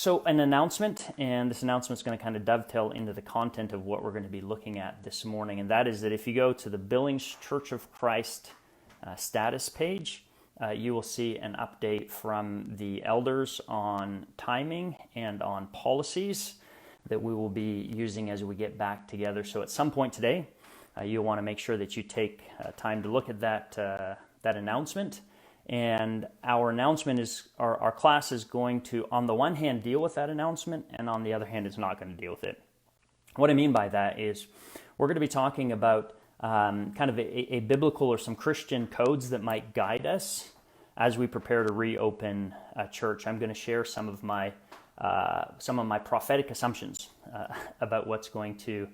So an announcement, and this announcement is going to kind of dovetail into the content of what we're going to be looking at this morning, and that is that if you go to the Billings Church of Christ status page, you will see an update from the elders on timing and on policies that we will be using as we get back together. So at some point today, you'll want to make sure that you take time to look at that announcement. And our announcement is, our class is going to, on the one hand, deal with that announcement, and on the other hand, it's not going to deal with it. What I mean by that is we're going to be talking about kind of a biblical or some Christian codes that might guide us as we prepare to reopen a church. I'm going to share some of my prophetic assumptions about what's going to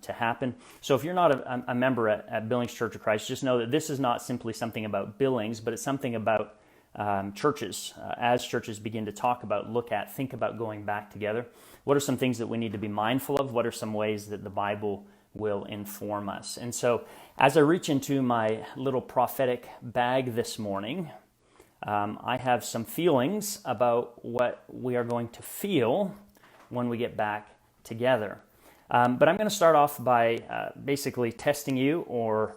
happen. So if you're not a member at Billings Church of Christ, just know that this is not simply something about Billings, but it's something about churches. As churches begin to talk about, look at, think about going back together, what are some things that we need to be mindful of? What are some ways that the Bible will inform us? And so as I reach into my little prophetic bag this morning, I have some feelings about what we are going to feel when we get back together. But I'm going to start off by basically testing you or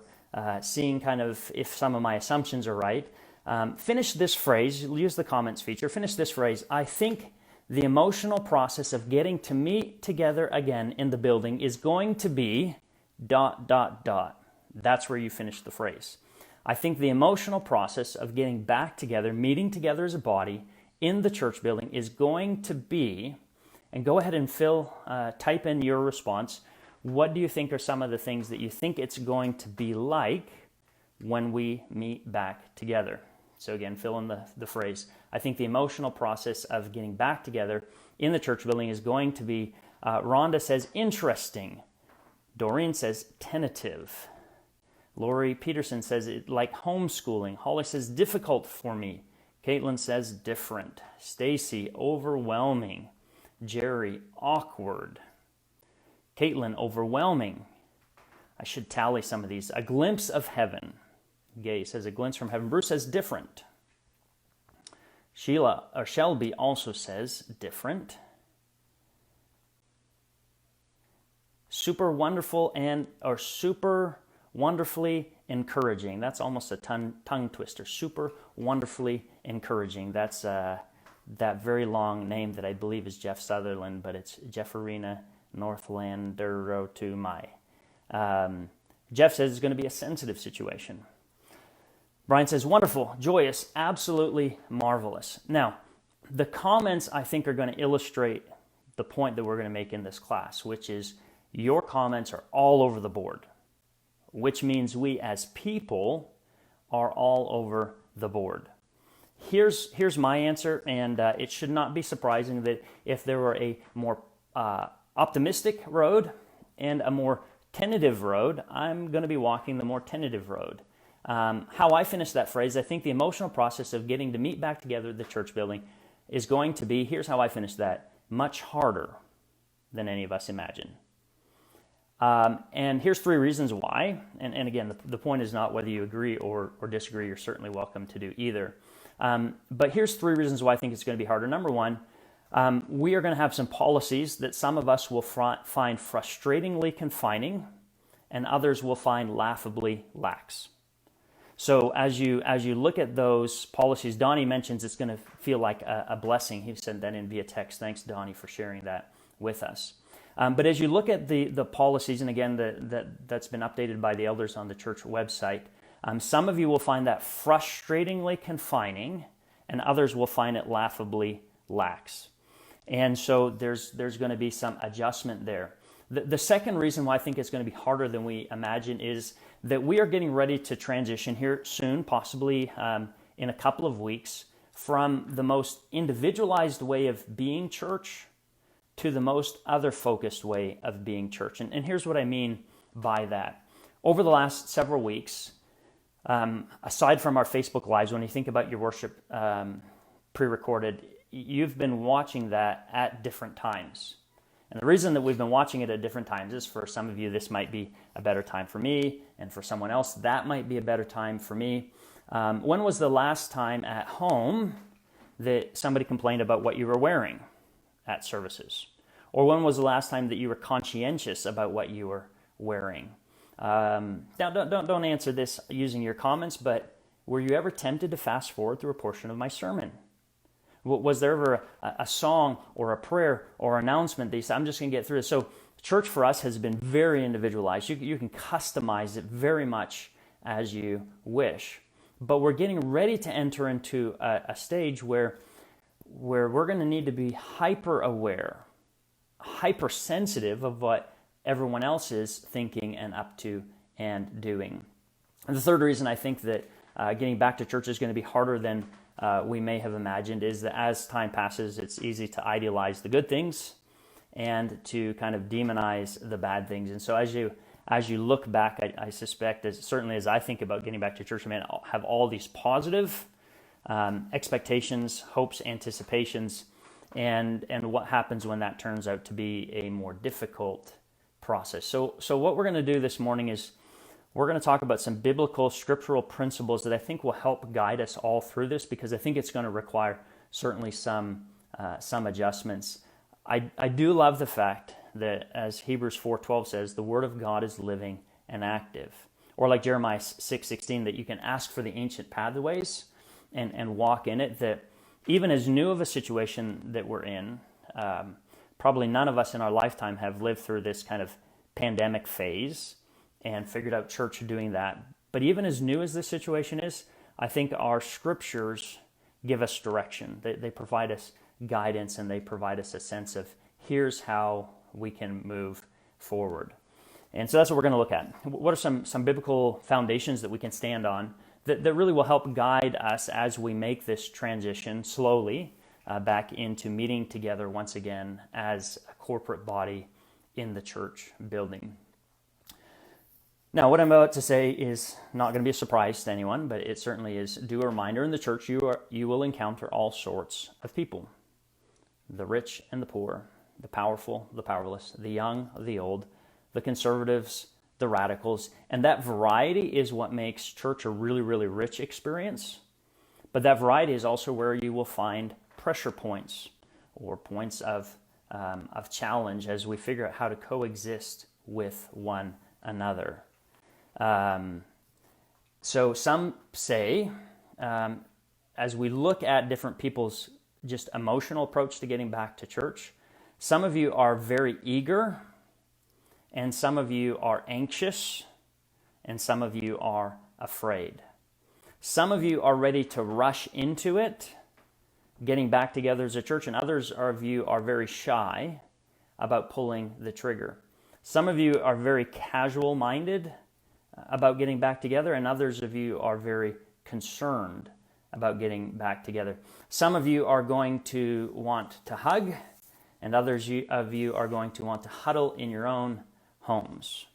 seeing kind of if some of my assumptions are right. Finish this phrase, use the comments feature, finish this phrase: I think the emotional process of getting to meet together again in the building is going to be ... That's where you finish the phrase. I think the emotional process of getting back together, meeting together as a body in the church building is going to be... And go ahead and type in your response. What do you think are some of the things that you think it's going to be like when we meet back together? So again, fill in the phrase. I think the emotional process of getting back together in the church building is going to be, Rhonda says, interesting. Doreen says, tentative. Lori Peterson says, like homeschooling. Holly says, difficult for me. Caitlin says, different. Stacy, overwhelming. Jerry, awkward. Caitlin, overwhelming. I should tally some of these. A glimpse of heaven. Gay says a glimpse from heaven. Bruce says different. Shelby also says different. Super wonderful or super wonderfully encouraging. That's almost a tongue twister. Super wonderfully encouraging. That's that very long name that I believe is Jeff Sutherland, but it's Jefferina Northlander to my. Jeff says it's going to be a sensitive situation. Brian says, wonderful, joyous, absolutely marvelous. Now, the comments I think are going to illustrate the point that we're going to make in this class, which is your comments are all over the board, which means we as people are all over the board. Here's my answer, and it should not be surprising that if there were a more optimistic road and a more tentative road, I'm going to be walking the more tentative road. How I finish that phrase, I think the emotional process of getting to meet back together at the church building is going to be, here's how I finish that, much harder than any of us imagine. And here's 3 reasons why, and again, the point is not whether you agree or disagree. You're certainly welcome to do either. But here's 3 reasons why I think it's going to be harder. Number 1, we are going to have some policies that some of us will find frustratingly confining and others will find laughably lax. So as you look at those policies, Donnie mentions it's going to feel like a blessing. He sent that in via text. Thanks, Donnie, for sharing that with us. But as you look at the policies, and again, that's been updated by the elders on the church website, some of you will find that frustratingly confining, and others will find it laughably lax. And so there's going to be some adjustment there. The second reason why I think it's going to be harder than we imagine is that we are getting ready to transition here soon, possibly in a couple of weeks, from the most individualized way of being church to the most other-focused way of being church. And here's what I mean by that. Over the last several weeks, aside from our Facebook Lives, when you think about your worship pre-recorded, you've been watching that at different times. And the reason that we've been watching it at different times is for some of you, this might be a better time for me, and for someone else, that might be a better time for me. When was the last time at home that somebody complained about what you were wearing? at services? Or when was the last time that you were conscientious about what you were wearing? Now, don't answer this using your comments, but were you ever tempted to fast forward through a portion of my sermon? Was there ever a song or a prayer or announcement that you said, I'm just going to get through this? So church for us has been very individualized. You can customize it very much as you wish. But we're getting ready to enter into a stage where we're going to need to be hyper aware, hypersensitive of what everyone else is thinking and up to and doing. And the third reason I think that getting back to church is going to be harder than we may have imagined is that as time passes, it's easy to idealize the good things and to kind of demonize the bad things. And so as you look back, I suspect, certainly as I think about getting back to church, I mean, I have all these positive expectations, hopes, anticipations, and what happens when that turns out to be a more difficult process. So what we're going to do this morning is we're going to talk about some biblical scriptural principles that I think will help guide us all through this, because I think it's going to require certainly some adjustments. I do love the fact that, as Hebrews 4:12 says, the Word of God is living and active. Or like Jeremiah 6:16, that you can ask for the ancient pathways and walk in it, that even as new of a situation that we're in, probably none of us in our lifetime have lived through this kind of pandemic phase and figured out church doing that. But even as new as this situation is, I think our scriptures give us direction. They provide us guidance, and they provide us a sense of here's how we can move forward. And so that's what we're going to look at. What are some biblical foundations that we can stand on that really will help guide us as we make this transition slowly back into meeting together once again as a corporate body in the church building. Now, what I'm about to say is not going to be a surprise to anyone, but it certainly is due a reminder. In the church, you will encounter all sorts of people: the rich and the poor, the powerful, the powerless, the young, the old, the conservatives, the radicals. And that variety is what makes church a really, really rich experience. But that variety is also where you will find pressure points or points of challenge as we figure out how to coexist with one another. So some say, as we look at different people's just emotional approach to getting back to church, some of you are very eager, and some of you are anxious, and some of you are afraid. Some of you are ready to rush into it, getting back together as a church, and others of you are very shy about pulling the trigger. Some of you are very casual-minded about getting back together, and others of you are very concerned about getting back together. Some of you are going to want to hug, and others of you are going to want to huddle in your own homes.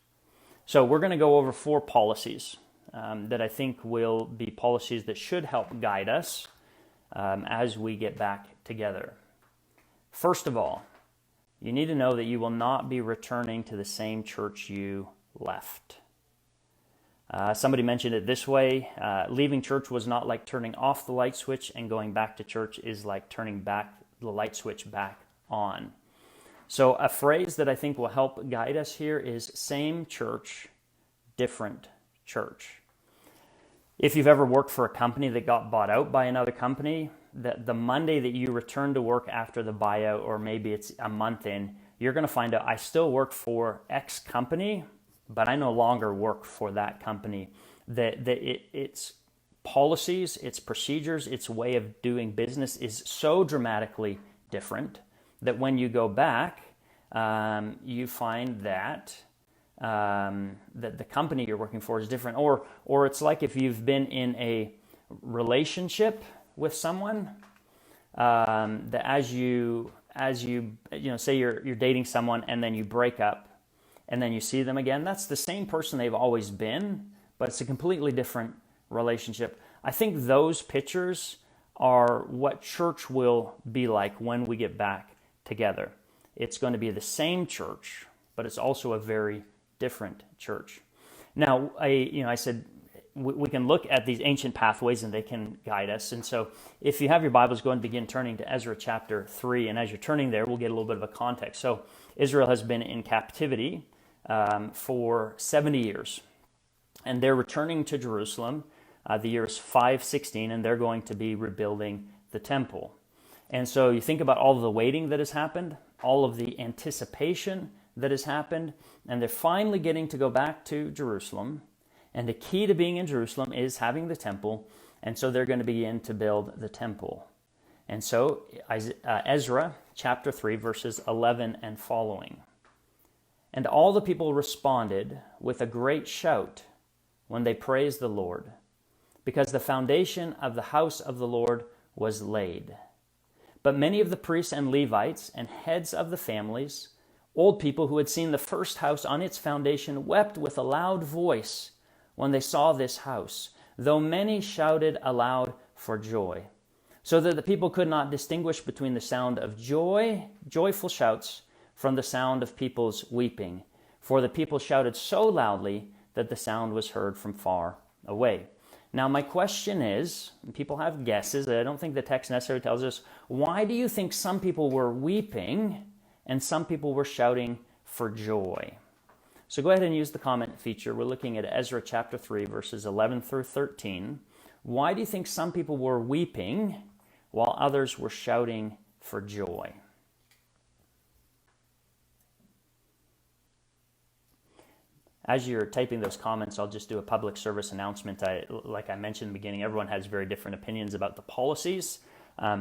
So we're going to go over 4 policies that I think will be policies that should help guide us as we get back together. First of all, you need to know that you will not be returning to the same church you left. Somebody mentioned it this way: leaving church was not like turning off the light switch, and going back to church is like turning back the light switch back on. So a phrase that I think will help guide us here is same church, different church. If you've ever worked for a company that got bought out by another company, the Monday that you return to work after the buyout, or maybe it's a month in, you're going to find out, I still work for X company, but I no longer work for that company. Its policies, its procedures, its way of doing business is so dramatically different that when you go back, you find that that the company you're working for is different. Or it's like if you've been in a relationship with someone, that as you say you're dating someone and then you break up, and then you see them again, that's the same person they've always been, but it's a completely different relationship. I think those pictures are what church will be like when we get back together. It's going to be the same church, but it's also a very different church. Now, I said we can look at these ancient pathways and they can guide us. And so if you have your Bibles, go and begin turning to Ezra chapter 3. And as you're turning there, we'll get a little bit of a context. So Israel has been in captivity for 70 years. And they're returning to Jerusalem. The year is 516, and they're going to be rebuilding the temple. And so you think about all of the waiting that has happened, all of the anticipation that has happened, and they're finally getting to go back to Jerusalem. And the key to being in Jerusalem is having the temple, and so they're going to begin to build the temple. And so Ezra chapter 3, verses 11 and following. And all the people responded with a great shout when they praised the Lord, because the foundation of the house of the Lord was laid. But many of the priests and Levites and heads of the families, old people who had seen the first house on its foundation, wept with a loud voice when they saw this house, though many shouted aloud for joy, so that the people could not distinguish between the sound of joyful shouts, from the sound of people's weeping. For the people shouted so loudly that the sound was heard from far away. Now my question is, and people have guesses, I don't think the text necessarily tells us, why do you think some people were weeping and some people were shouting for joy? So go ahead and use the comment feature. We're looking at Ezra chapter 3, verses 11 through 13. Why do you think some people were weeping while others were shouting for joy? As you're typing those comments, I'll just do a public service announcement. Like I mentioned in the beginning, everyone has very different opinions about the policies.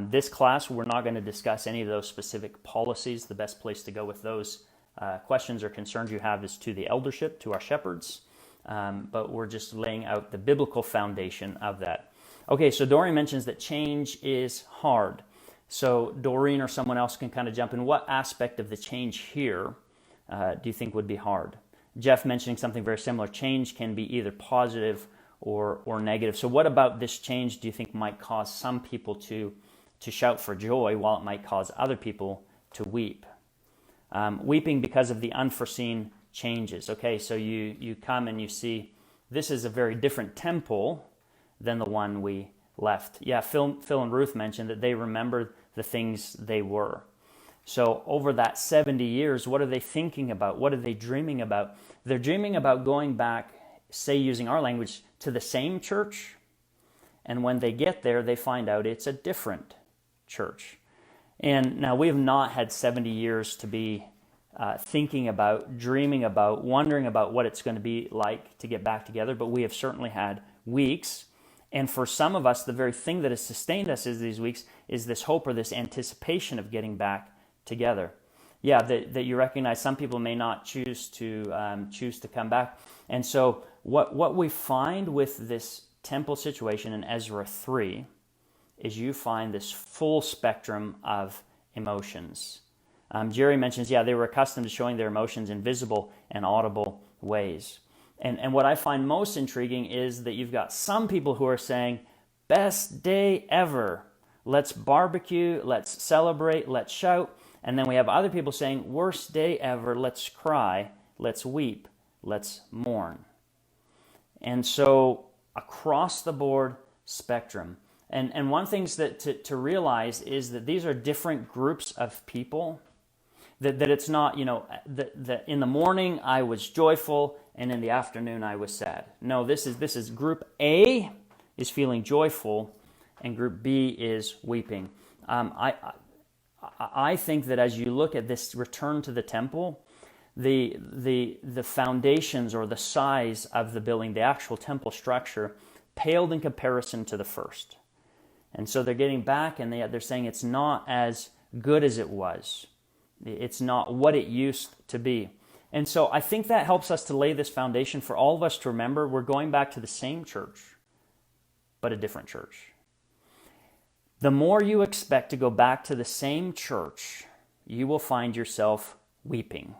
This class, we're not going to discuss any of those specific policies. The best place to go with those questions or concerns you have is to the eldership, to our shepherds, but we're just laying out the biblical foundation of that. Okay, so Doreen mentions that change is hard. So Doreen or someone else can kind of jump in. What aspect of the change here do you think would be hard? Jeff mentioning something very similar. Change can be either positive or negative. So what about this change do you think might cause some people to shout for joy while it might cause other people to weep? Weeping because of the unforeseen changes. Okay, so you come and you see this is a very different temple than the one we left. Yeah, Phil and Ruth mentioned that they remember the things they were. So over that 70 years, what are they thinking about? What are they dreaming about? They're dreaming about going back, say using our language, to the same church. And when they get there, they find out it's a different church. And now we have not had 70 years to be thinking about, dreaming about, wondering about what it's going to be like to get back together, but we have certainly had weeks. And for some of us, the very thing that has sustained us is these weeks is this hope or this anticipation of getting back together. Yeah, that you recognize some people may not choose to come back. And so what we find with this temple situation in Ezra 3 is you find this full spectrum of emotions. Jerry mentions, they were accustomed to showing their emotions in visible and audible ways. And what I find most intriguing is that you've got some people who are saying, best day ever. Let's barbecue, let's celebrate, let's shout. And then we have other people saying, worst day ever, let's cry, let's weep, let's mourn. And so across the board spectrum. And one thing that to realize is that these are different groups of people. That it's not, that in the morning I was joyful and in the afternoon I was sad. No, this is group A is feeling joyful and group B is weeping. I think that as you look at this return to the temple, the foundations or the size of the building, the actual temple structure, paled in comparison to the first. And so they're getting back and they're saying it's not as good as it was. It's not what it used to be. And so I think that helps us to lay this foundation for all of us to remember we're going back to the same church, but a different church. The more you expect to go back to the same church, you will find yourself weeping.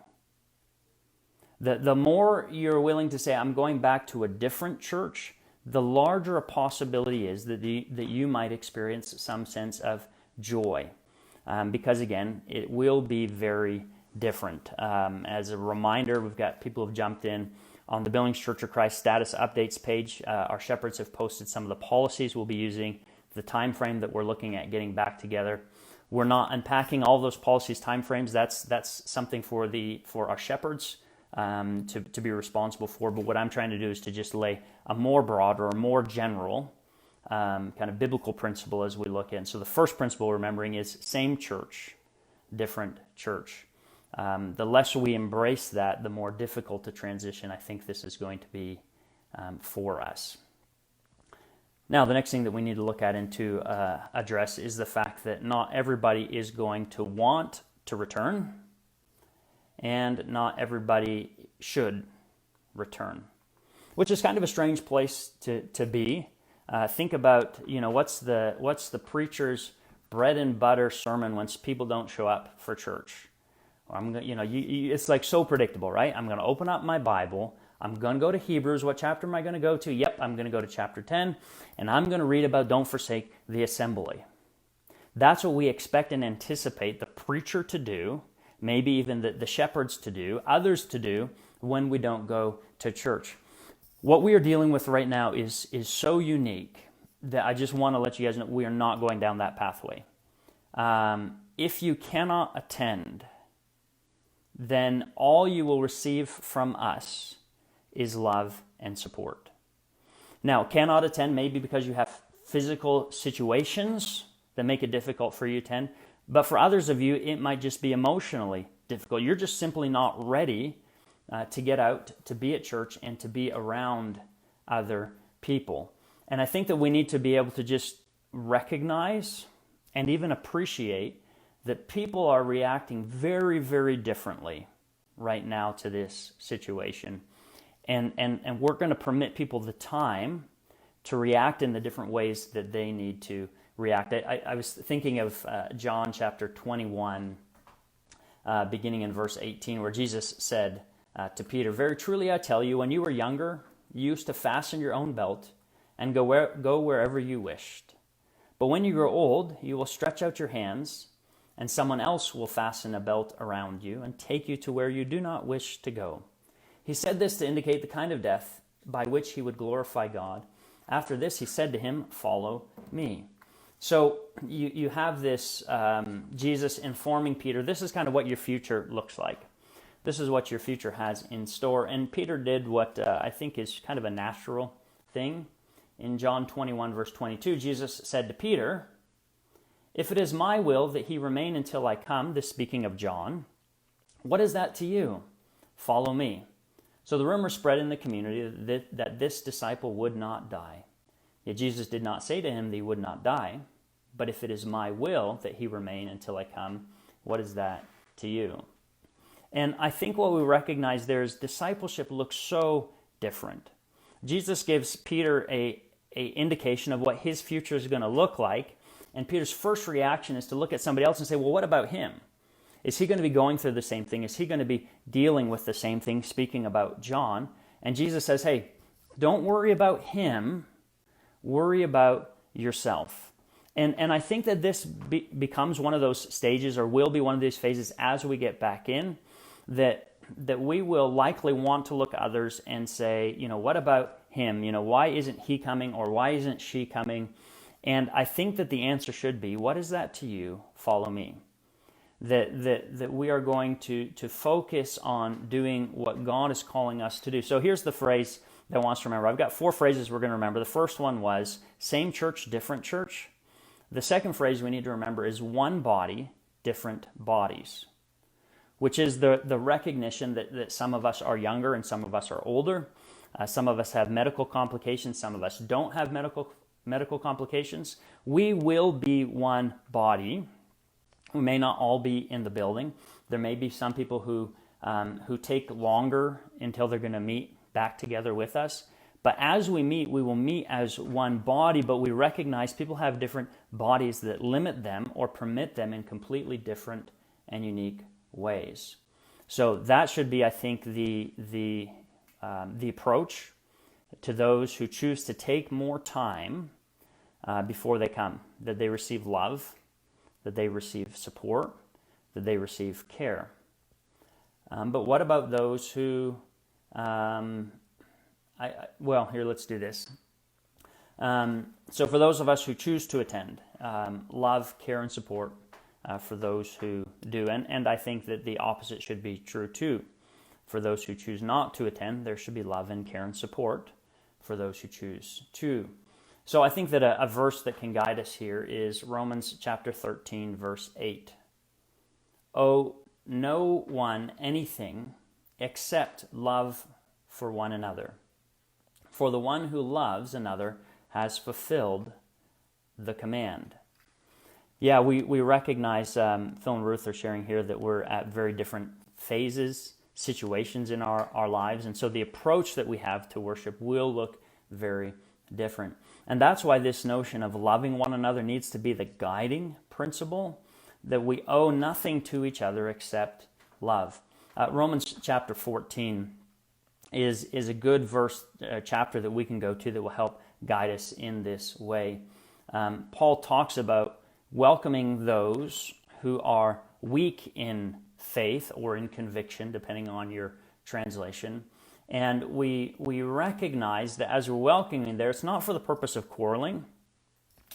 The more you're willing to say, I'm going back to a different church, the larger a possibility is that you might experience some sense of joy. Because again, it will be very different. As a reminder, we've got people who've jumped in. On the Billings Church of Christ status updates page, our shepherds have posted some of the policies we'll be using, the time frame that we're looking at getting back together. We're not unpacking all those policies, time frames. That's something for our shepherds to be responsible for. But what I'm trying to do is to just lay a more broad or a more general kind of biblical principle as we look in. So the first principle we're remembering is same church, different church. The less we embrace that, the more difficult to transition I think this is going to be for us. Now, the next thing that we need to look at and to address is the fact that not everybody is going to want to return, and not everybody should return, which is kind of a strange place to be. Think about, what's the preacher's bread and butter sermon when people don't show up for church? It's like so predictable, right? I'm going to open up my Bible. I'm going to go to Hebrews. What chapter am I going to go to? Yep, I'm going to go to chapter 10, and I'm going to read about don't forsake the assembly. That's what we expect and anticipate the preacher to do, maybe even the shepherds to do, others to do when we don't go to church. What we are dealing with right now is so unique that I just want to let you guys know we are not going down that pathway. If you cannot attend, then all you will receive from us is love and support. Now, cannot attend maybe because you have physical situations that make it difficult for you to attend, but for others of you, it might just be emotionally difficult. You're just simply not ready to get out, to be at church, and to be around other people. And I think that we need to be able to just recognize and even appreciate that people are reacting very, very differently right now to this situation. And we're going to permit people the time to react in the different ways that they need to react. I was thinking of John chapter 21, beginning in verse 18, where Jesus said to Peter, "Very truly I tell you, when you were younger, you used to fasten your own belt and go wherever you wished. But when you grow old, you will stretch out your hands, and someone else will fasten a belt around you and take you to where you do not wish to go." He said this to indicate the kind of death by which he would glorify God. After this, he said to him, "Follow me." So you have this Jesus informing Peter, this is kind of what your future looks like. This is what your future has in store. And Peter did what I think is kind of a natural thing. In John 21, verse 22, Jesus said to Peter, "If it is my will that he remain until I come," this speaking of John, "what is that to you? Follow me." So the rumor spread in the community that this disciple would not die. Yet Jesus did not say to him that he would not die, but if it is my will that he remain until I come, what is that to you? And I think what we recognize there is discipleship looks so different. Jesus gives Peter a indication of what his future is going to look like, and Peter's first reaction is to look at somebody else and say, well, what about him? Is he going to be going through the same thing? Is he going to be dealing with the same thing, speaking about John? And Jesus says, hey, don't worry about him, worry about yourself. And I think that this becomes one of those stages, or will be one of these phases as we get back in, that we will likely want to look at others and say, what about him? Why isn't he coming, or why isn't she coming? And I think that the answer should be, what is that to you? Follow me. That we are going to focus on doing what God is calling us to do. So here's the phrase that I want us to remember. I've got 4 phrases we're going to remember. The first one was same church, different church. The second phrase we need to remember is one body, different bodies, which is the recognition that some of us are younger and some of us are older. Some of us have medical complications. Some of us don't have medical complications. We will be one body. We may not all be in the building. There may be some people who take longer until they're going to meet back together with us. But as we meet, we will meet as one body, but we recognize people have different bodies that limit them or permit them in completely different and unique ways. So that should be, I think, the approach to those who choose to take more time before they come, that they receive love, that they receive support, that they receive care. But what about those who Well, here, let's do this. So for those of us who choose to attend, love, care, and support for those who do. And I think that the opposite should be true too. For those who choose not to attend, there should be love and care and support for those who choose to. So I think that a verse that can guide us here is Romans chapter 13, verse 8. Owe no one anything except love for one another. For the one who loves another has fulfilled the command. Yeah, we recognize, Phil and Ruth are sharing here that we're at very different phases, situations in our lives. And so the approach that we have to worship will look very different. And that's why this notion of loving one another needs to be the guiding principle, that we owe nothing to each other except love. Romans chapter 14 is a good verse, chapter that we can go to that will help guide us in this way. Paul talks about welcoming those who are weak in faith or in conviction, depending on your translation. And we recognize that as we're welcoming there, it's not for the purpose of quarreling.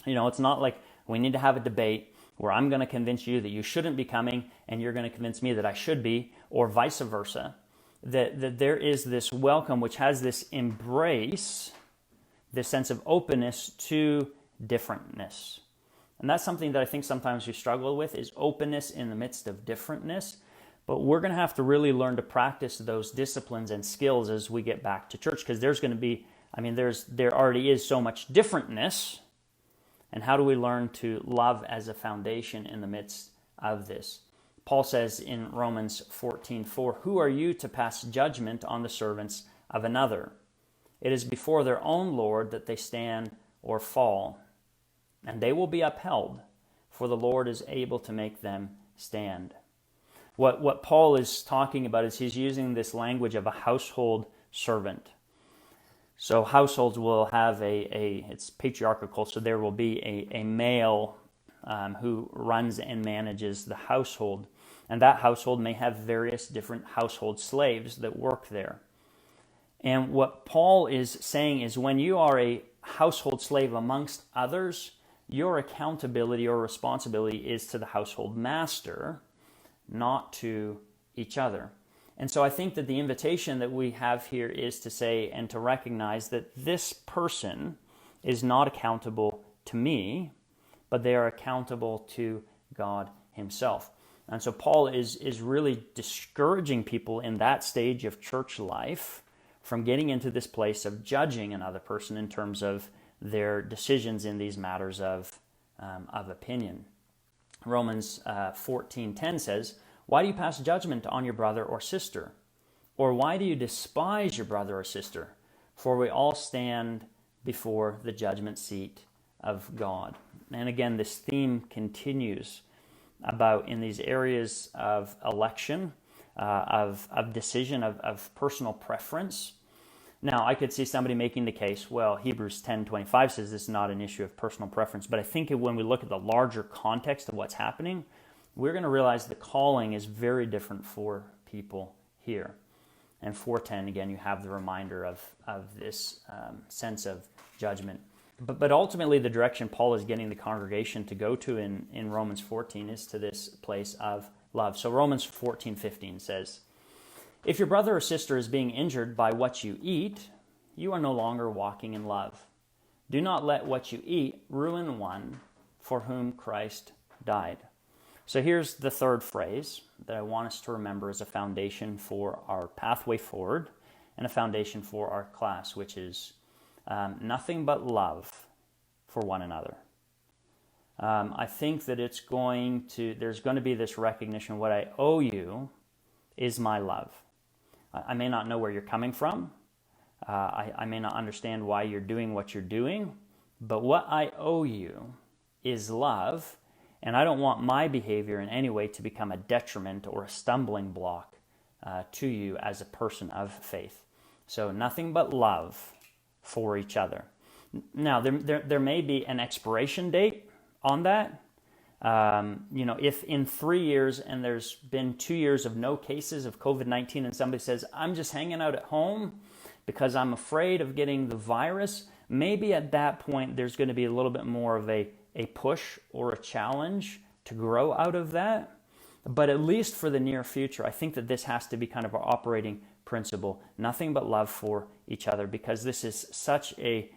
It's not like we need to have a debate where I'm going to convince you that you shouldn't be coming and you're going to convince me that I should be, or vice versa. That there is this welcome which has this embrace, this sense of openness to differentness. And that's something that I think sometimes we struggle with, is openness in the midst of differentness. But we're going to have to really learn to practice those disciplines and skills as we get back to church, because there's going to be, there already is so much differentness. And how do we learn to love as a foundation in the midst of this? Paul says in Romans 14:4, "Who are you to pass judgment on the servants of another? It is before their own Lord that they stand or fall, and they will be upheld, for the Lord is able to make them stand." What Paul is talking about is he's using this language of a household servant. So households will have it's patriarchal, so there will be a male who runs and manages the household. And that household may have various different household slaves that work there. And what Paul is saying is when you are a household slave amongst others, your accountability or responsibility is to the household master, not to each other. And so I think that the invitation that we have here is to say and to recognize that this person is not accountable to me, but they are accountable to God himself. And so Paul is really discouraging people in that stage of church life from getting into this place of judging another person in terms of their decisions in these matters of opinion. Romans 14:10 says, "Why do you pass judgment on your brother or sister? Or why do you despise your brother or sister? For we all stand before the judgment seat of God." And again, this theme continues about in these areas of election, of decision, of personal preference. Now, I could see somebody making the case, well, Hebrews 10:25 says this is not an issue of personal preference. But I think when we look at the larger context of what's happening, we're going to realize the calling is very different for people here. And 4:10, again, you have the reminder of this sense of judgment. But ultimately, the direction Paul is getting the congregation to go to in Romans 14 is to this place of love. So Romans 14:15 says, "If your brother or sister is being injured by what you eat, you are no longer walking in love. Do not let what you eat ruin one for whom Christ died." So here's the third phrase that I want us to remember as a foundation for our pathway forward and a foundation for our class, which is nothing but love for one another. I think that there's going to be this recognition, what I owe you is my love. I may not know where you're coming from. I may not understand why you're doing what you're doing, but what I owe you is love, and I don't want my behavior in any way to become a detriment or a stumbling block to you as a person of faith. So nothing but love for each other. Now, there may be an expiration date on that. If in 3 years and there's been 2 years of no cases of COVID-19 and somebody says, I'm just hanging out at home because I'm afraid of getting the virus, maybe at that point there's going to be a little bit more of a push or a challenge to grow out of that. But at least for the near future, I think that this has to be kind of our operating principle. Nothing but love for each other, because this is such a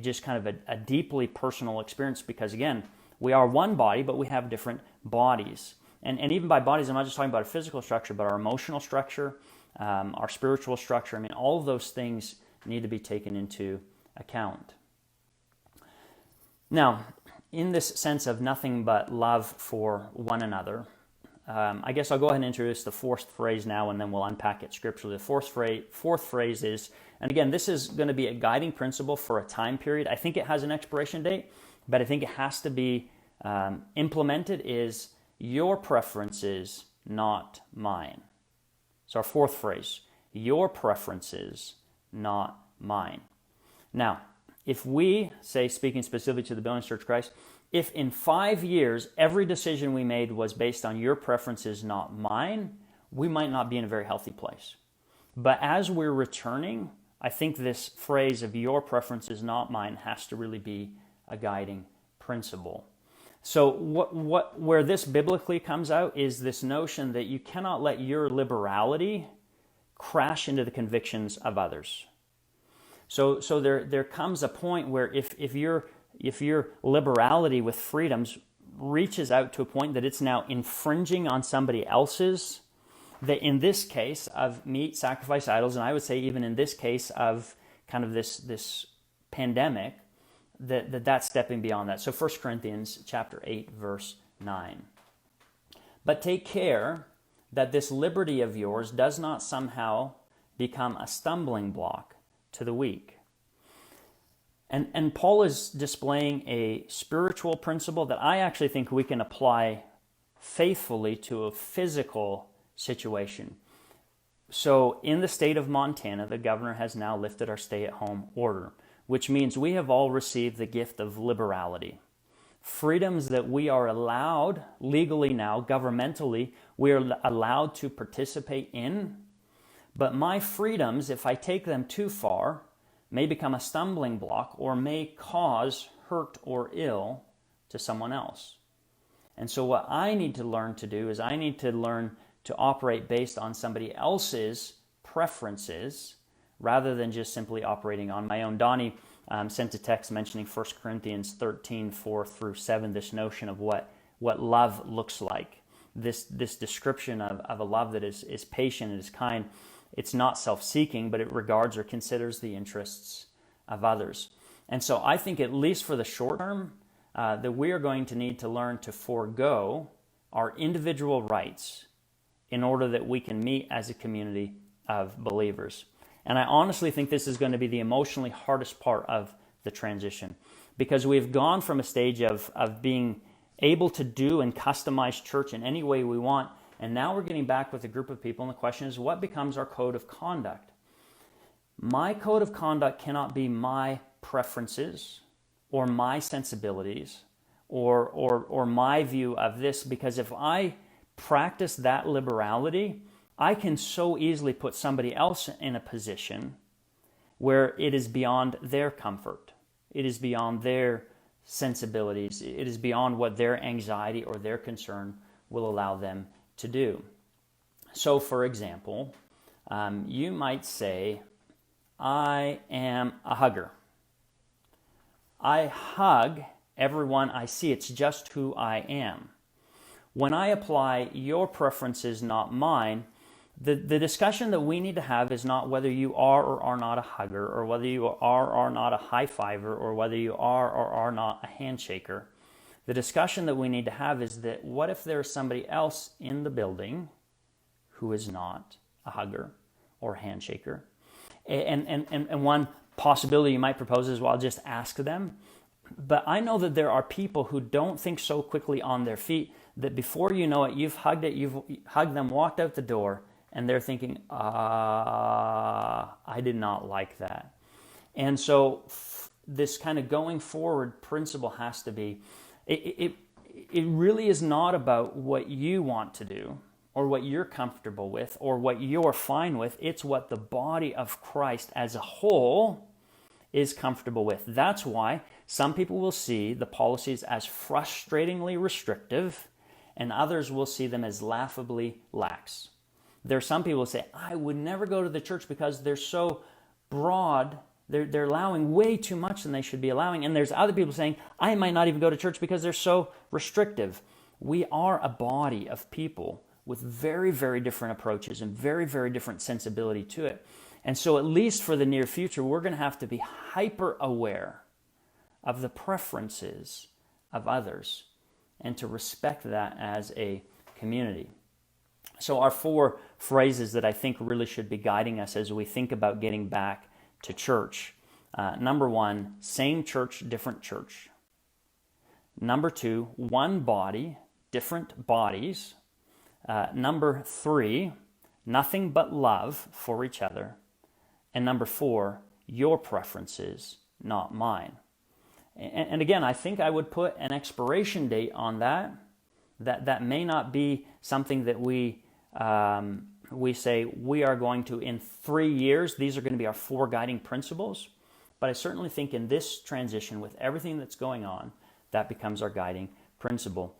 just kind of a deeply personal experience, because again, we are one body, but we have different bodies. And even by bodies, I'm not just talking about a physical structure, but our emotional structure, our spiritual structure. I mean, all of those things need to be taken into account. Now, in this sense of nothing but love for one another, I guess I'll go ahead and introduce the fourth phrase now, and then we'll unpack it scripturally. The fourth phrase is, and again, this is going to be a guiding principle for a time period. I think it has an expiration date, but I think it has to be implemented, is your preferences, not mine. So our fourth phrase, your preferences, not mine. Now, if we, say, speaking specifically to the Billings Church of Christ, if in 5 years every decision we made was based on your preferences, not mine, we might not be in a very healthy place. But as we're returning, I think this phrase of your preferences, not mine, has to really be a guiding principle. So where this biblically comes out is this notion that you cannot let your liberality crash into the convictions of others. So there comes a point where if your liberality with freedoms reaches out to a point that it's now infringing on somebody else's, that in this case of meat, sacrifice, idols, and I would say even in this case of kind of this pandemic, that's stepping beyond that. So 1 Corinthians chapter 8, verse 9. But take care that this liberty of yours does not somehow become a stumbling block to the weak. And Paul is displaying a spiritual principle that I actually think we can apply faithfully to a physical situation. So in the state of Montana, the governor has now lifted our stay-at-home order, which means we have all received the gift of liberality. Freedoms that we are allowed legally now, governmentally, we are allowed to participate in. But my freedoms, if I take them too far, may become a stumbling block or may cause hurt or ill to someone else. And so what I need to learn to do is I need to learn to operate based on somebody else's preferences rather than just simply operating on my own. Donnie sent a text mentioning 1 Corinthians 13, 4 through 7, this notion of what love looks like. This description of a love that is patient and is kind. It's not self-seeking, but it regards or considers the interests of others. And so I think at least for the short term, that we are going to need to learn to forego our individual rights in order that we can meet as a community of believers. And I honestly think this is going to be the emotionally hardest part of the transition, because we've gone from a stage of being able to do and customize church in any way we want, and now we're getting back with a group of people, and the question is, what becomes our code of conduct? My code of conduct cannot be my preferences or my sensibilities or my view of this, because if I practice that liberality, I can so easily put somebody else in a position where it is beyond their comfort. It is beyond their sensibilities. It is beyond what their anxiety or their concern will allow them to do. So, for example, you might say, I am a hugger. I hug everyone I see. It's just who I am. When I apply your preferences, not mine, the discussion that we need to have is not whether you are or are not a hugger, or whether you are or are not a high-fiver, or whether you are or are not a handshaker. The discussion that we need to have is that what if there is somebody else in the building who is not a hugger or a handshaker? And one possibility you might propose is, well, I'll just ask them. But I know that there are people who don't think so quickly on their feet that before you know it, you've hugged them, walked out the door, and they're thinking, I did not like that. And so this kind of going forward principle has to be, it really is not about what you want to do or what you're comfortable with or what you're fine with. It's what the body of Christ as a whole is comfortable with. That's why some people will see the policies as frustratingly restrictive and others will see them as laughably lax. There are some people who say, I would never go to the church because they're so broad. They're allowing way too much than they should be allowing. And there's other people saying, I might not even go to church because they're so restrictive. We are a body of people with very, very different approaches and very, very different sensibility to it. And so at least for the near future, we're going to have to be hyper aware of the preferences of others and to respect that as a community. So our 4 phrases that I think really should be guiding us as we think about getting back to church. Number 1, same church, different church. Number 2, one body, different bodies. Number 3, nothing but love for each other. And number 4, your preferences, not mine. And again, I think I would put an expiration date on that. That may not be something that we say we are going to, in 3 years, these are going to be our 4 guiding principles. But I certainly think in this transition, with everything that's going on, that becomes our guiding principle.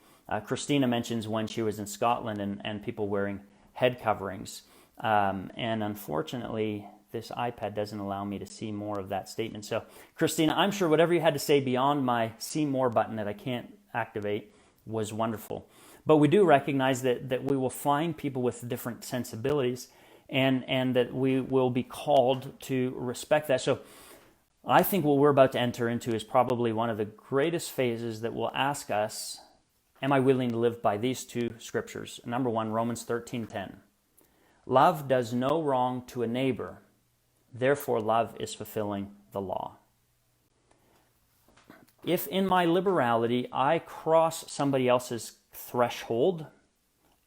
Christina mentions when she was in Scotland and people wearing head coverings. And unfortunately, this iPad doesn't allow me to see more of that statement. So, Christina, I'm sure whatever you had to say beyond my see more button that I can't activate was wonderful. But we do recognize that we will find people with different sensibilities and that we will be called to respect that. So I think what we're about to enter into is probably one of the greatest phases that will ask us, am I willing to live by these 2 scriptures? Number 1, Romans 13:10. Love does no wrong to a neighbor, therefore love is fulfilling the law. If in my liberality I cross somebody else's threshold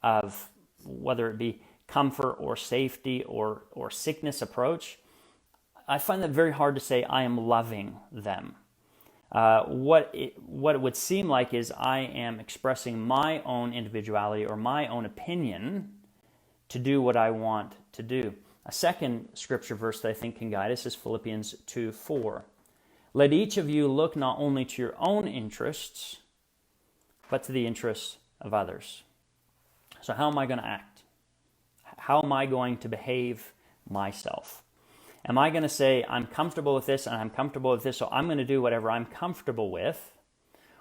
of whether it be comfort or safety or sickness approach, I find that very hard to say I am loving them. What it would seem like is I am expressing my own individuality or my own opinion to do what I want to do. A second scripture verse that I think can guide us is Philippians 2:4. Let each of you look not only to your own interests, but to the interests of others. So how am I going to act? How am I going to behave myself? Am I going to say, I'm comfortable with this and I'm comfortable with this, so I'm going to do whatever I'm comfortable with?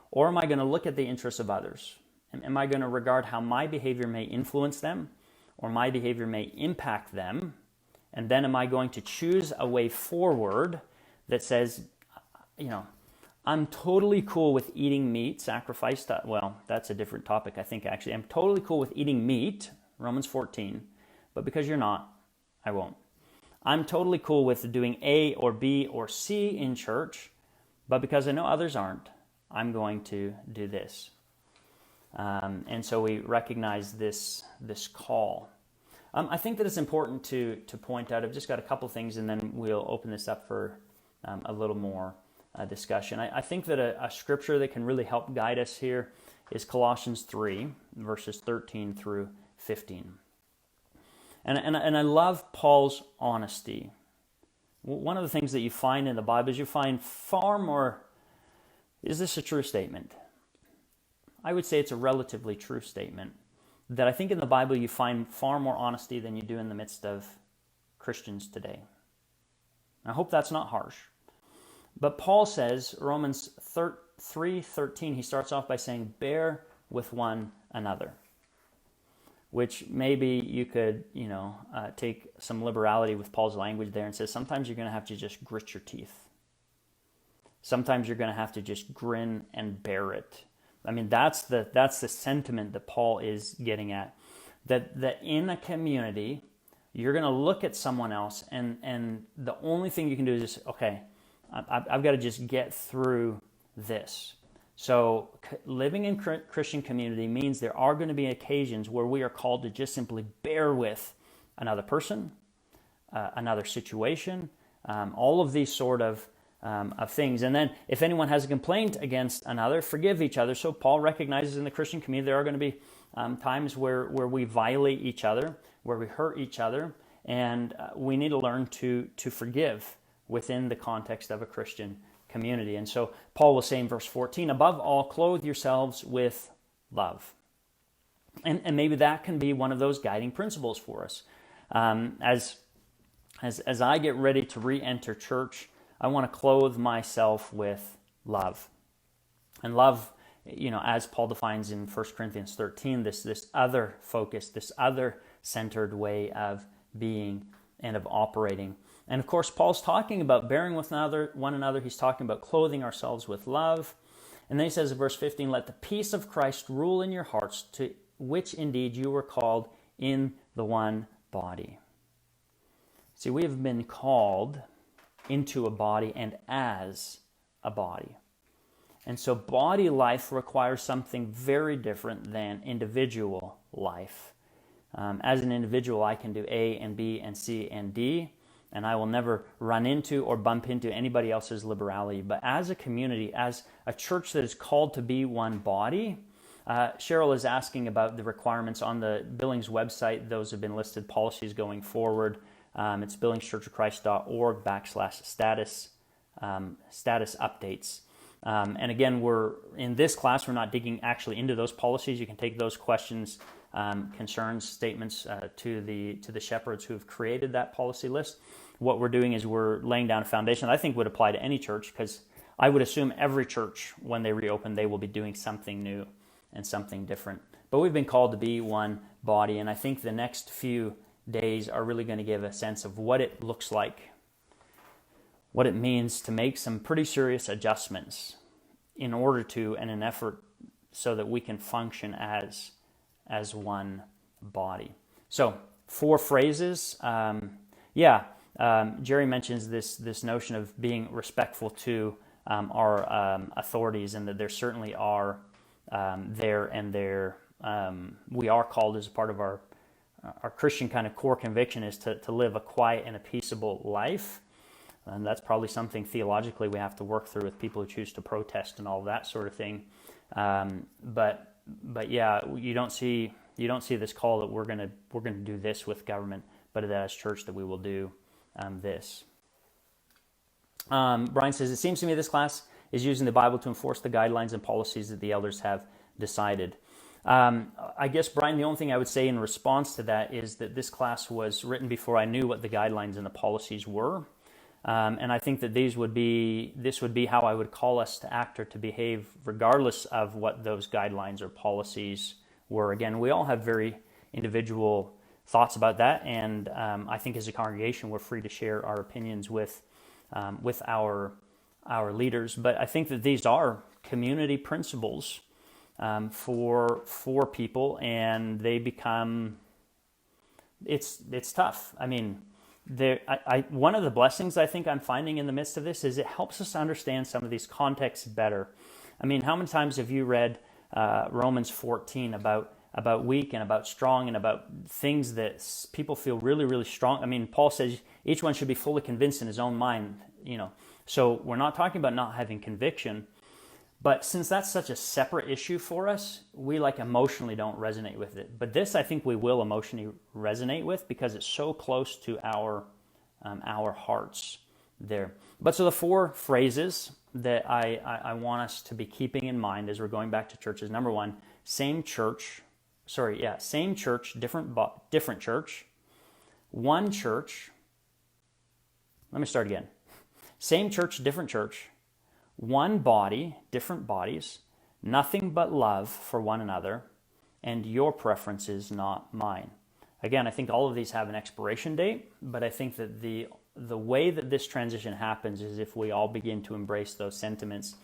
Or am I going to look at the interests of others? Am I going to regard how my behavior may influence them or my behavior may impact them? And then am I going to choose a way forward that says, I'm totally cool with eating meat sacrificed. Well, that's a different topic, I think, actually. I'm totally cool with eating meat, Romans 14, but because you're not, I won't. I'm totally cool with doing A or B or C in church, but because I know others aren't, I'm going to do this. And so we recognize this call. I think that it's important to point out, I've just got a couple things and then we'll open this up for a little more discussion. I think that a scripture that can really help guide us here is Colossians 3, verses 13 through 15. And I love Paul's honesty. One of the things that you find in the Bible is you find far more, is this a true statement? I would say it's a relatively true statement. That I think in the Bible you find far more honesty than you do in the midst of Christians today. I hope that's not harsh. But Paul says, Romans 3:13, he starts off by saying, bear with one another. Which maybe you could, take some liberality with Paul's language there and say, sometimes you're going to have to just grit your teeth. Sometimes you're going to have to just grin and bear it. I mean, that's the sentiment that Paul is getting at. That in a community, you're going to look at someone else and the only thing you can do is just, okay, I've got to just get through this. So living in Christian community means there are going to be occasions where we are called to just simply bear with another person, another situation, all of these sort of of things. And then if anyone has a complaint against another, forgive each other. So Paul recognizes in the Christian community there are going to be times where we violate each other, where we hurt each other, and we need to learn to forgive within the context of a Christian community. And so Paul will say in verse 14, above all, clothe yourselves with love. And maybe that can be one of those guiding principles for us. As I get ready to re-enter church, I want to clothe myself with love. And love, as Paul defines in 1 Corinthians 13, this other focus, this other centered way of being and of operating. And of course, Paul's talking about bearing with one another. He's talking about clothing ourselves with love. And then he says in verse 15, let the peace of Christ rule in your hearts, to which indeed you were called in the one body. See, we have been called into a body and as a body. And so body life requires something very different than individual life. As an individual, I can do A and B and C and D, and I will never run into or bump into anybody else's liberality. But as a community, as a church that is called to be one body, Cheryl is asking about the requirements on the Billings website. Those have been listed policies going forward. It's billingschurchofchrist.org/status updates. And again, we're in this class, we're not digging actually into those policies. You can take those questions, concerns, statements to the shepherds who have created that policy list. What we're doing is we're laying down a foundation that I think would apply to any church, because I would assume every church, when they reopen, they will be doing something new and something different. But we've been called to be one body, and I think the next few days are really going to give a sense of what it looks like, what it means to make some pretty serious adjustments in order to, and an effort so that we can function as one body. So 4 phrases. Jerry mentions this notion of being respectful to our authorities, and that there certainly are we are called, as a part of our Christian kind of core conviction, is to live a quiet and a peaceable life. And that's probably something theologically we have to work through with people who choose to protest and all that sort of thing. But yeah, you don't see this call that we're gonna do this with government, but that as church that we will do this. Brian says, it seems to me this class is using the Bible to enforce the guidelines and policies that the elders have decided. I guess, Brian, the only thing I would say in response to that is that this class was written before I knew what the guidelines and the policies were. And I think that this would be how I would call us to act or to behave, regardless of what those guidelines or policies were. Again, we all have very individual thoughts about that, and I think as a congregation we're free to share our opinions with our leaders. But I think that these are community principles for people, and they become it's tough. I mean, one of the blessings I think I'm finding in the midst of this is it helps us understand some of these contexts better. I mean, how many times have you read Romans 14 about weak and about strong and about things that people feel really, really strong? I mean, Paul says each one should be fully convinced in his own mind, So we're not talking about not having conviction, but since that's such a separate issue for us, we emotionally don't resonate with it. But this, I think we will emotionally resonate with, because it's so close to our hearts there. But so the 4 phrases that I want us to be keeping in mind as we're going back to churches. Number 1, same church, different church. One church. Let me start again. Same church, different church. One body, different bodies, nothing but love for one another, and your preferences, not mine. Again, I think all of these have an expiration date, but I think that the way that this transition happens is if we all begin to embrace those sentiments.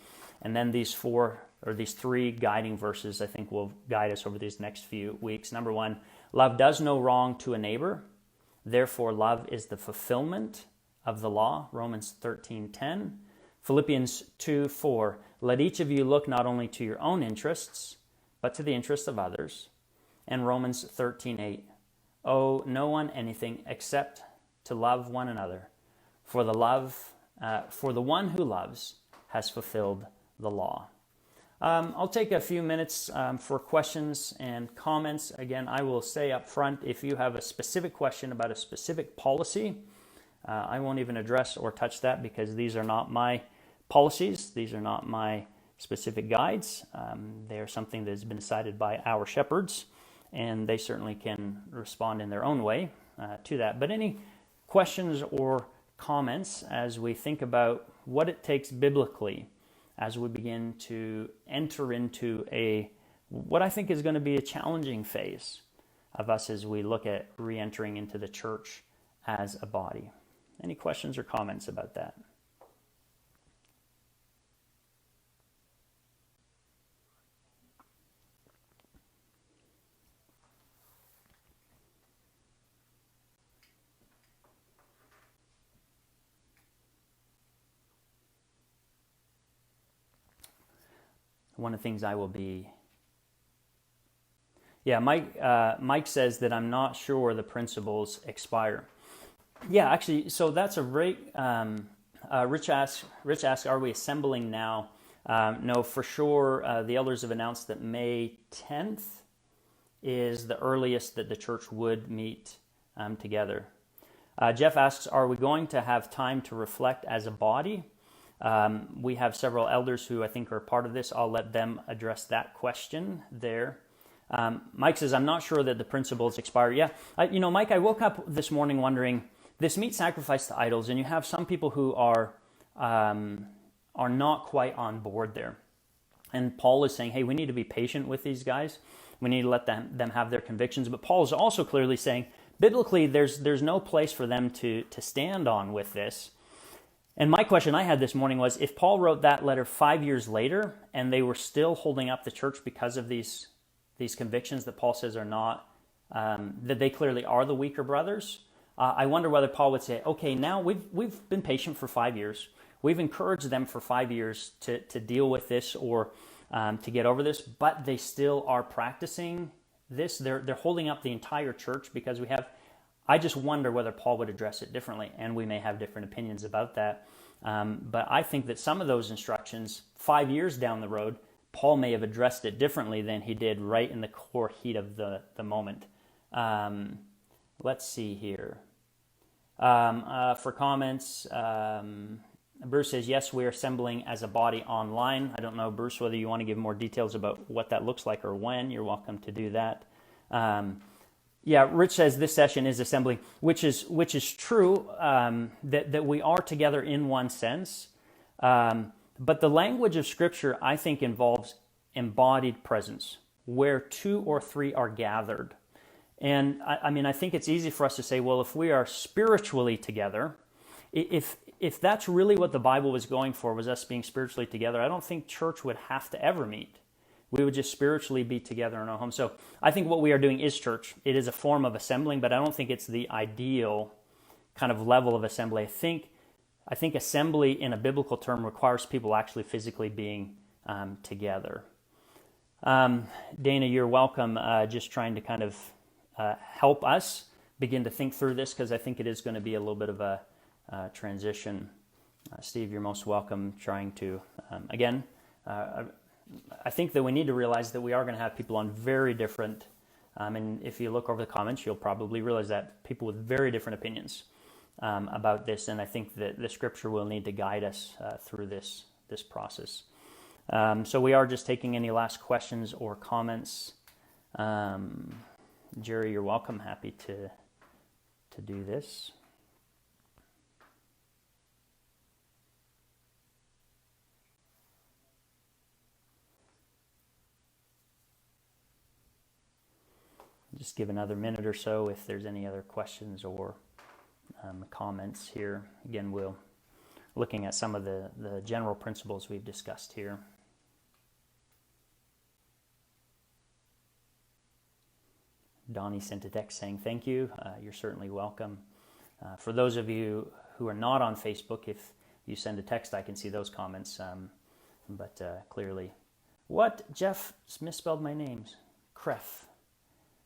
And then these 3 guiding verses, I think, will guide us over these next few weeks. Number 1, love does no wrong to a neighbor. Therefore, love is the fulfillment of the law, Romans 13:10. Philippians 2:4, let each of you look not only to your own interests, but to the interests of others. And Romans 13:8, owe no one anything except to love one another, for the love For the one who loves has fulfilled the law. I'll take a few minutes for questions and comments. Again, I will say up front, if you have a specific question about a specific policy, I won't even address or touch that because these are not my policies. These are not my specific guides. They are something that has been decided by our shepherds, and they certainly can respond in their own way to that. But any questions or comments as we think about what it takes biblically as we begin to enter into what I think is going to be a challenging phase of us as we look at re-entering into the church as a body. Any questions or comments about that? One of the things I will be... Yeah, Mike says that I'm not sure the principles expire. Yeah, actually, so that's a great... Rich asks, are we assembling now? No, for sure, the elders have announced that May 10th is the earliest that the church would meet together. Jeff asks, are we going to have time to reflect as a body? We have several elders who I think are part of this. I'll let them address that question there. Mike says, I'm not sure that the principles expire. Yeah, Mike, I woke up this morning wondering, this meat sacrifice to idols, and you have some people who are not quite on board there. And Paul is saying, hey, we need to be patient with these guys. We need to let them have their convictions. But Paul is also clearly saying, biblically, there's no place for them to stand on with this. And my question I had this morning was, if Paul wrote that letter 5 years later and they were still holding up the church because of these convictions that Paul says are not, that they clearly are the weaker brothers, I wonder whether Paul would say, okay, now we've been patient for 5 years. We've encouraged them for 5 years to deal with this or to get over this, but they still are practicing this. They're holding up the entire church because we have... I just wonder whether Paul would address it differently, and we may have different opinions about that. But I think that some of those instructions, 5 years down the road, Paul may have addressed it differently than he did right in the core heat of the moment. Let's see here. For comments, Bruce says, yes, we are assembling as a body online. I don't know, Bruce, whether you want to give more details about what that looks like or when. You're welcome to do that. Yeah, Rich says this session is assembling, which is true, that we are together in one sense. But the language of Scripture, I think, involves embodied presence, where 2 or 3 are gathered. And I think it's easy for us to say, well, if we are spiritually together, if that's really what the Bible was going for, was us being spiritually together, I don't think church would have to ever meet. We would just spiritually be together in our home. So I think what we are doing is church. It is a form of assembling, but I don't think it's the ideal kind of level of assembly. I think assembly in a biblical term requires people actually physically being together. Dana, you're welcome. Just trying to kind of help us begin to think through this, because I think it is going to be a little bit of a transition. Steve, you're most welcome. Trying to, again, I think that we need to realize that we are going to have people on very different, and if you look over the comments, you'll probably realize that people with very different opinions about this, and I think that the Scripture will need to guide us through this process. So we are just taking any last questions or comments. Jerry, you're welcome. Happy to do this. Just give another minute or so if there's any other questions or comments here. Again, we'll looking at some of the general principles we've discussed here. Donnie sent a text saying thank you. You're certainly welcome. For those of you who are not on Facebook, if you send a text, I can see those comments. But clearly, what? Jeff misspelled my names. Kref.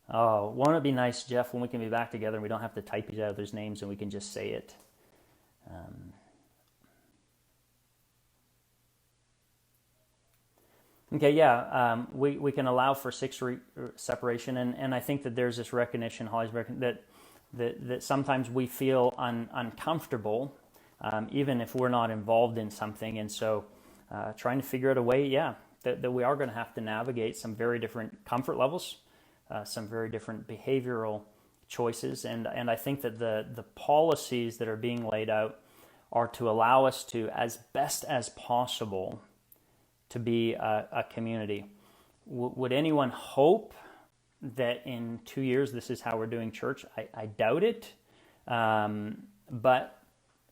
Oh, won't it be nice, Jeff, when we can be back together and we don't have to type each other's names and we can just say it. Okay, yeah, we can allow for separation, and I think that there's this recognition, Holly's that sometimes we feel uncomfortable, even if we're not involved in something, and so trying to figure out a way, yeah, that we are going to have to navigate some very different comfort levels, some very different behavioral choices, and I think that the policies that are being laid out are to allow us to, as best as possible, to be a community. Would anyone hope that in 2 years this is how we're doing church? I doubt it, but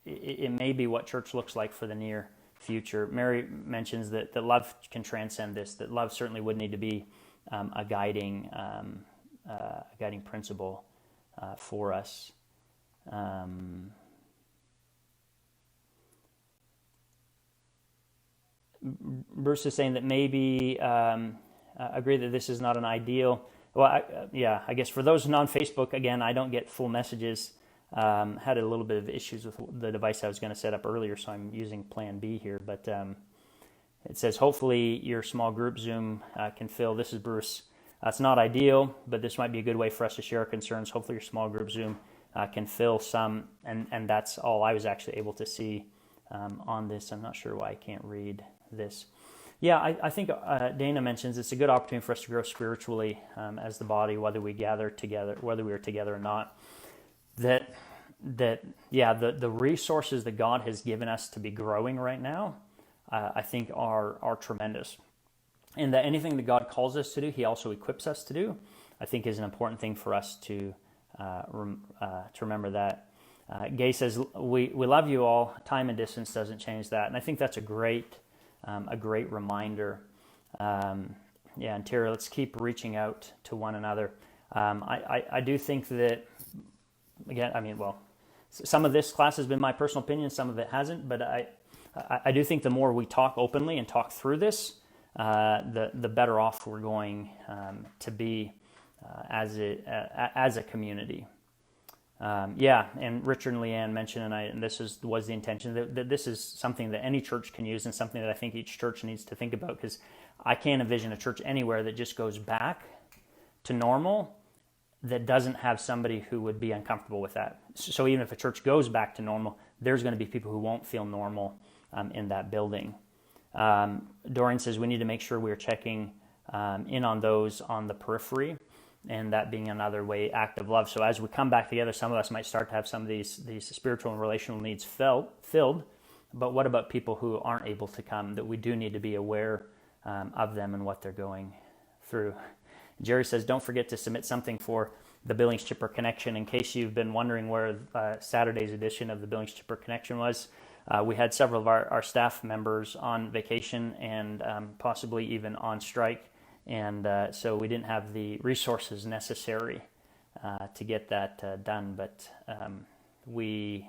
it may be what church looks like for the near future. Mary mentions that love can transcend this, that love certainly would need to be a guiding principle for us. Bruce is saying that maybe agree that this is not an ideal. Well, I guess for those non-Facebook, again, I don't get full messages. Had a little bit of issues with the device I was going to set up earlier, so I'm using Plan B here. But it says, hopefully your small group Zoom can fill. This is Bruce. It's not ideal, but this might be a good way for us to share our concerns. Hopefully your small group Zoom can fill some, and that's all I was actually able to see on this. I'm not sure why I can't read this. Yeah, I think Dana mentions it's a good opportunity for us to grow spiritually as the body, whether we gather together, whether we are together or not. The resources that God has given us to be growing right now, I think are tremendous. And that anything that God calls us to do, He also equips us to do, I think is an important thing for us to remember that. Gay says, we love you all. Time and distance doesn't change that. And I think that's a great reminder. And Terry, let's keep reaching out to one another. I do think that, again, some of this class has been my personal opinion, some of it hasn't, but I do think the more we talk openly and talk through this, the better off we're going to be as a community. And Richard and Leanne mentioned, and this was the intention, that this is something that any church can use and something that I think each church needs to think about, because I can't envision a church anywhere that just goes back to normal that doesn't have somebody who would be uncomfortable with that. So even if a church goes back to normal, there's going to be people who won't feel normal in that building. Dorian says we need to make sure we're checking in on those on the periphery, and that being another way, act of love. So as we come back together, some of us might start to have some of these spiritual and relational needs filled, but what about people who aren't able to come, that we do need to be aware of them and what they're going through? Jerry says, don't forget to submit something for the Billings Chipper Connection. In case you've been wondering where Saturday's edition of the Billings Chipper Connection was, we had several of our staff members on vacation and possibly even on strike. And so we didn't have the resources necessary to get that done, but we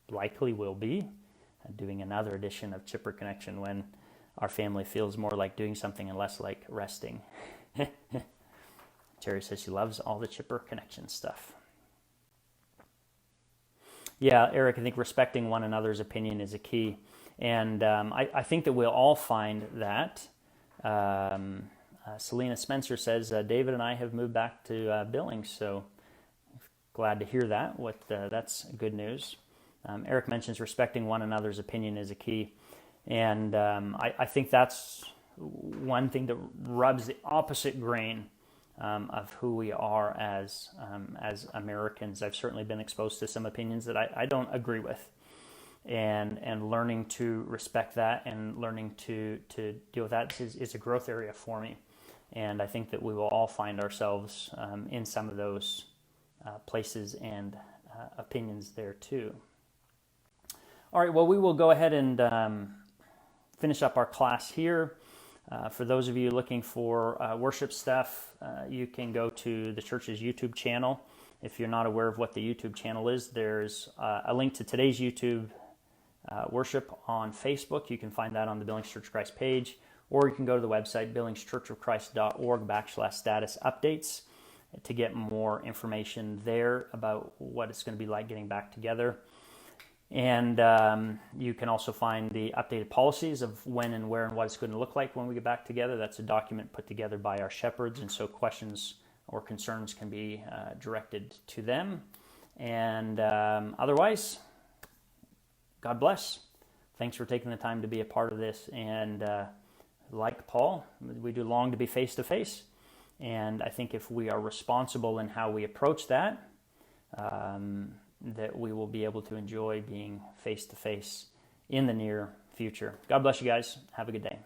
likely will be doing another edition of Chipper Connection when our family feels more like doing something and less like resting. Terry says she loves all the Chipper Connection stuff. Yeah, Eric, I think respecting one another's opinion is a key. And I think that we'll all find that. Selena Spencer says, David and I have moved back to Billings, so glad to hear that. That's good news. Eric mentions respecting one another's opinion is a key. And I think that's one thing that rubs the opposite grain of who we are as Americans. I've certainly been exposed to some opinions that I don't agree with. And learning to respect that and learning to deal with that is a growth area for me. And I think that we will all find ourselves in some of those places and opinions there too. All right, well, we will go ahead and finish up our class here. For those of you looking for worship stuff, you can go to the church's YouTube channel. If you're not aware of what the YouTube channel is, there's a link to today's YouTube worship on Facebook. You can find that on the Billings Church of Christ page, or you can go to the website billingschurchofchrist.org/status updates to get more information there about what it's going to be like getting back together. And you can also find the updated policies of when and where and what it's going to look like when we get back together. That's a document put together by our shepherds, and so questions or concerns can be directed to them. And otherwise, God bless. Thanks for taking the time to be a part of this. And like Paul, we do long to be face to face. And I think if we are responsible in how we approach that, that we will be able to enjoy being face to face in the near future. God bless you guys. Have a good day.